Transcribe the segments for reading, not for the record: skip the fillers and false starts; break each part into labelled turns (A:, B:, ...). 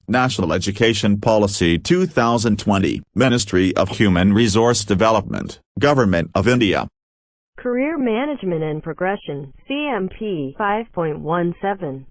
A: National Education Policy 2020, Ministry of Human Resource Development, Government of India.
B: Career Management and Progression, CMP 5.17.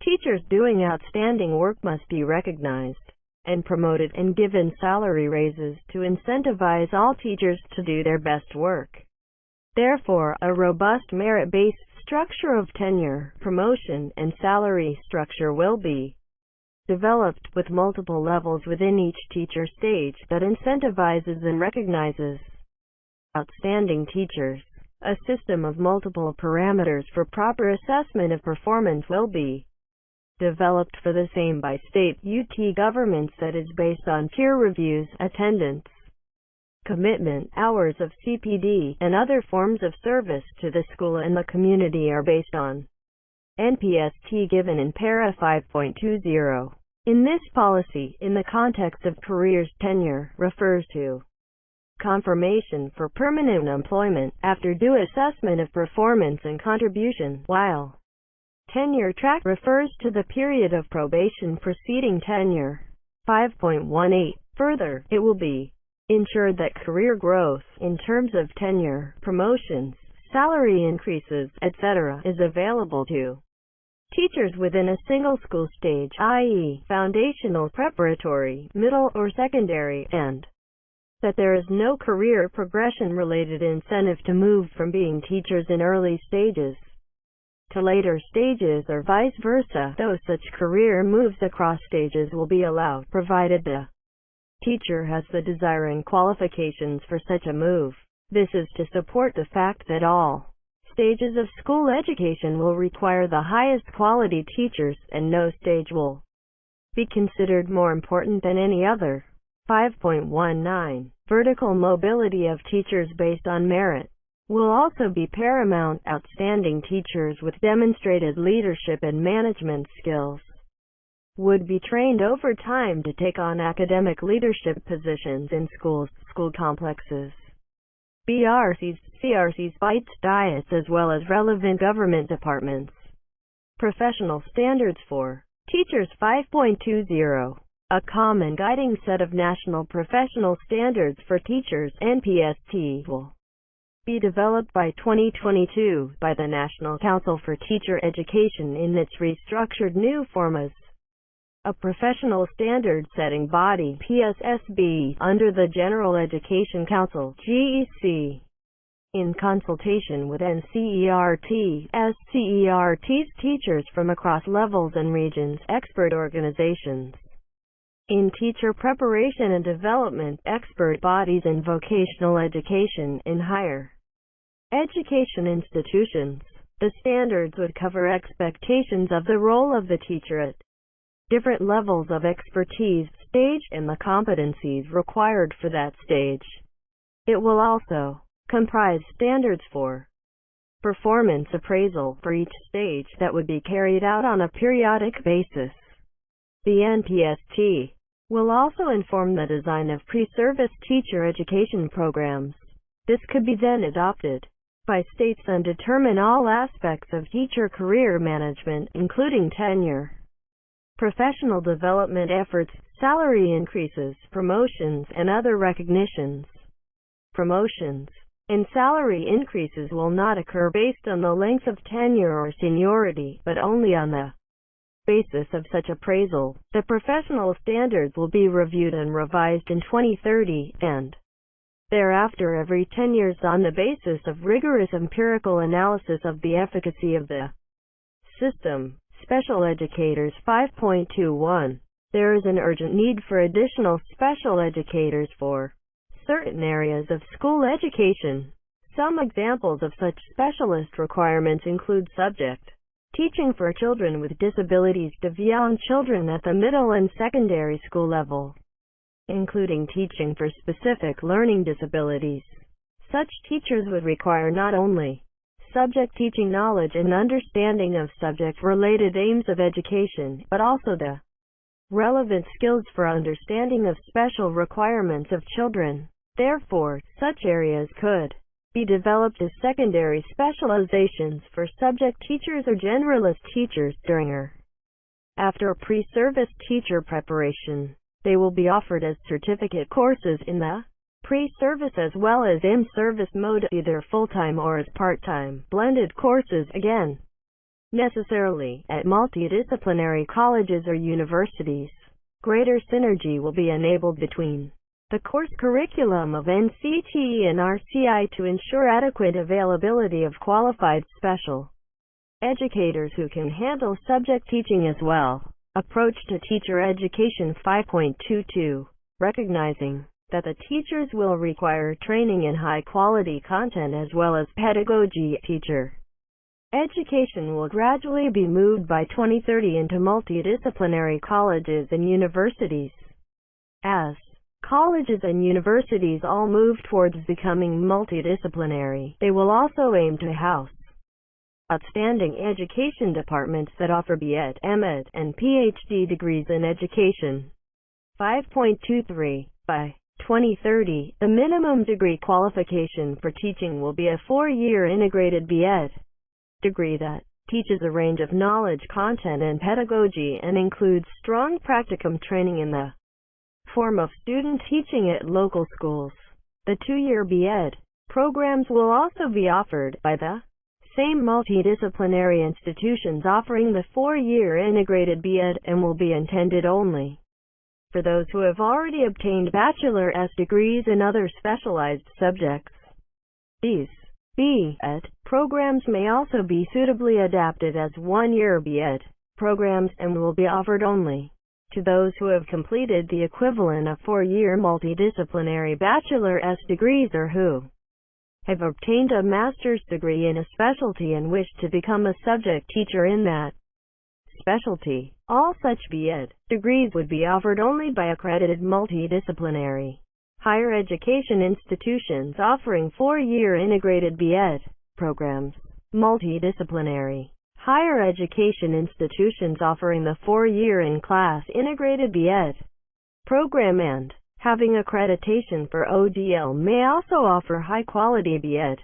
B: Teachers doing outstanding work must be recognized and promoted and given salary raises to incentivize all teachers to do their best work. Therefore, a robust merit-based structure of tenure, promotion, and salary structure will be developed with multiple levels within each teacher stage that incentivizes and recognizes outstanding teachers. A system of multiple parameters for proper assessment of performance will be developed for the same by state UT governments that is based on peer reviews, attendance, commitment, hours of CPD, and other forms of service to the school and the community are based on NPST given in para 5.20. In this policy, in the context of careers, tenure refers to confirmation for permanent employment after due assessment of performance and contribution, while tenure track refers to the period of probation preceding tenure. 5.18. Further, it will be ensured that career growth, in terms of tenure, promotions, salary increases, etc., is available to teachers within a single school stage, i.e., foundational, preparatory, middle, or secondary, and that there is no career progression-related incentive to move from being teachers in early stages to later stages or vice versa, though such career moves across stages will be allowed, provided the teacher has the desiring qualifications for such a move. This is to support the fact that all stages of school education will require the highest quality teachers, and no stage will be considered more important than any other. 5.19. Vertical mobility of teachers based on merit will also be paramount. Outstanding teachers with demonstrated leadership and management skills would be trained over time to take on academic leadership positions in schools, school complexes, BRCs, CRCs, bites, diets, as well as relevant government departments. Professional standards for teachers 5.20. A common guiding set of national professional standards for teachers, NPST, will be developed by 2022 by the National Council for Teacher Education in its restructured new form as a professional standard-setting body, PSSB, under the General Education Council, GEC, in consultation with NCERT, SCERT's teachers from across levels and regions, expert organizations in teacher preparation and development, expert bodies in vocational education, in higher education institutions. The standards would cover expectations of the role of the teacher at different levels of expertise, stage, and the competencies required for that stage. It will also comprise standards for performance appraisal for each stage that would be carried out on a periodic basis. The NPST will also inform the design of pre-service teacher education programs. This could be then adopted by states and determine all aspects of teacher career management, including tenure, professional development efforts, salary increases, promotions, and other recognitions. Promotions and salary increases will not occur based on the length of tenure or seniority, but only on the basis of such appraisal. The professional standards will be reviewed and revised in 2030, and thereafter every 10 years on the basis of rigorous empirical analysis of the efficacy of the system. Special educators 5.21. There is an urgent need for additional special educators for certain areas of school education. Some examples of such specialist requirements include subject teaching for children with disabilities to young children at the middle and secondary school level, including teaching for specific learning disabilities. Such teachers would require not only subject teaching knowledge and understanding of subject-related aims of education, but also the relevant skills for understanding of special requirements of children. Therefore, such areas could be developed as secondary specializations for subject teachers or generalist teachers during or After pre-service teacher preparation, they will be offered as certificate courses in the pre-service as well as in-service mode, either full-time or as part-time, blended courses, again, necessarily at multidisciplinary colleges or universities. Greater synergy will be enabled between the course curriculum of NCTE and RCI to ensure adequate availability of qualified special educators who can handle subject teaching as well. Approach to teacher education 5.22. Recognizing that the teachers will require training in high-quality content as well as pedagogy, teacher education will gradually be moved by 2030 into multidisciplinary colleges and universities. As colleges and universities all move towards becoming multidisciplinary, they will also aim to house outstanding education departments that offer B.Ed., M.Ed., and Ph.D. degrees in education. 5.23. By 2030, the minimum degree qualification for teaching will be a 4-year integrated B.Ed. degree that teaches a range of knowledge, content, and pedagogy and includes strong practicum training in the form of student teaching at local schools. The 2-year B.Ed. programs will also be offered by the same multidisciplinary institutions offering the 4-year integrated B.Ed. and will be intended only for those who have already obtained bachelor's degrees in other specialized subjects. These B.Ed. programs may also be suitably adapted as 1-year B.Ed. programs and will be offered only to those who have completed the equivalent of 4-year multidisciplinary bachelor's degrees or who have obtained a master's degree in a specialty and wish to become a subject teacher in that specialty. All such B.Ed. degrees would be offered only by accredited multidisciplinary higher education institutions offering 4-year integrated B.Ed. programs. Multidisciplinary higher education institutions offering the 4-year in-class integrated B.Ed. program and having accreditation for ODL may also offer high-quality B.Ed.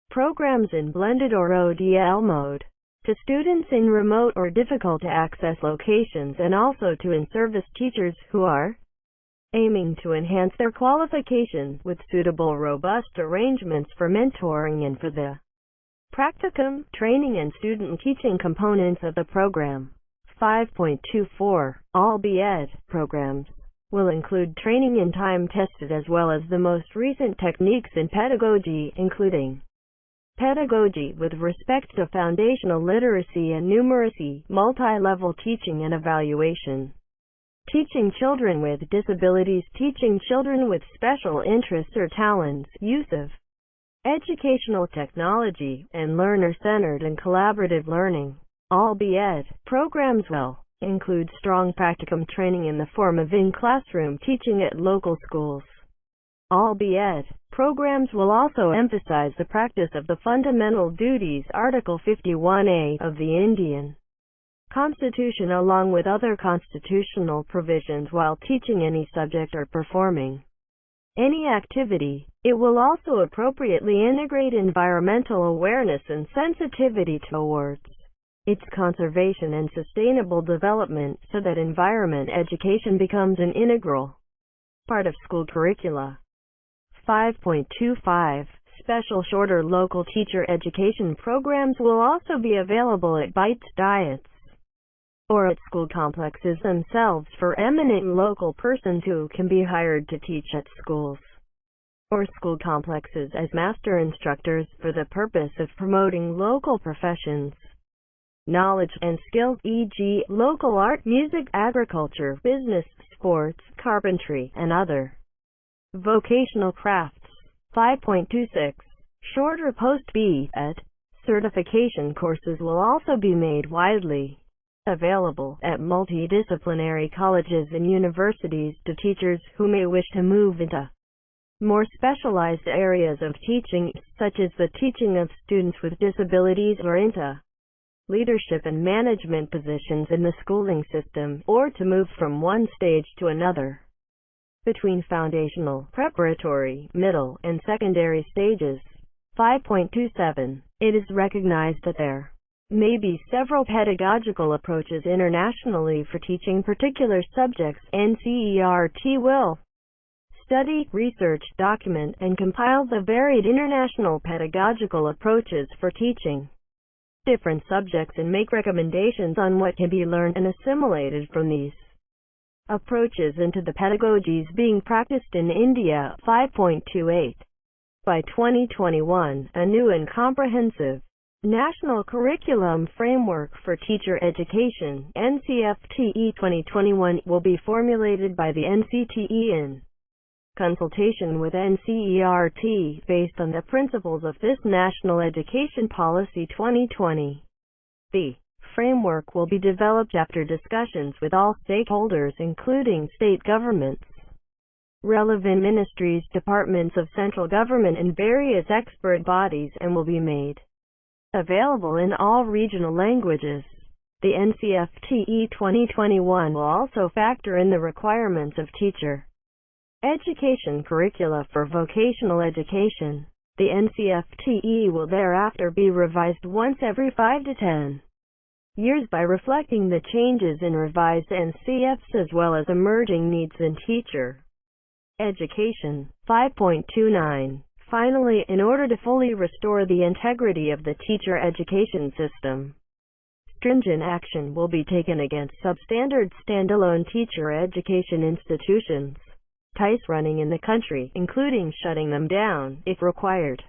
B: programs in blended or ODL mode to students in remote or difficult-to-access locations and also to in-service teachers who are aiming to enhance their qualifications with suitable robust arrangements for mentoring and for the practicum, training and student teaching components of the program. 5.24. All B.Ed. programs will include training in time-tested as well as the most recent techniques in pedagogy, including pedagogy with respect to foundational literacy and numeracy, multi-level teaching and evaluation, teaching children with disabilities, teaching children with special interests or talents, use of educational technology, and learner-centered and collaborative learning. All B.Ed. programs will include strong practicum training in the form of in-classroom teaching at local schools. All B.Ed. programs will also emphasize the practice of the fundamental duties, Article 51A of the Indian Constitution along with other constitutional provisions while teaching any subject or performing any activity. It will also appropriately integrate environmental awareness and sensitivity towards its conservation and sustainable development so that environment education becomes an integral part of school curricula. 5.25. Special shorter local teacher education programs will also be available at Bites Diets or at school complexes themselves for eminent local persons who can be hired to teach at schools or school complexes as master instructors for the purpose of promoting local professions, knowledge, and skills, e.g., local art, music, agriculture, business, sports, carpentry, and other vocational crafts. 5.26. Shorter post-B.Ed. certification courses will also be made widely available at multidisciplinary colleges and universities to teachers who may wish to move into more specialized areas of teaching, such as the teaching of students with disabilities or into leadership and management positions in the schooling system, or to move from one stage to another between foundational, preparatory, middle, and secondary stages. 5.27. It is recognized that there may be several pedagogical approaches internationally for teaching particular subjects. NCERT will study, research, document, and compile the varied international pedagogical approaches for teaching different subjects and make recommendations on what can be learned and assimilated from these approaches into the pedagogies being practiced in India. 5.28. By 2021, a new and comprehensive National Curriculum Framework for Teacher Education (NCFTE 2021) will be formulated by the NCTE in consultation with NCERT, based on the principles of this National Education Policy 2020. The framework will be developed after discussions with all stakeholders, including state governments, relevant ministries, departments of central government, and various expert bodies, and will be made available in all regional languages. The NCFTE 2021 will also factor in the requirements of teacher education curricula for vocational education. The NCFTE will thereafter be revised once every 5 to 10 years by reflecting the changes in revised NCFs as well as emerging needs in teacher education. 5.29. Finally, in order to fully restore the integrity of the teacher education system, stringent action will be taken against substandard standalone teacher education institutions running in the country, including shutting them down, if required.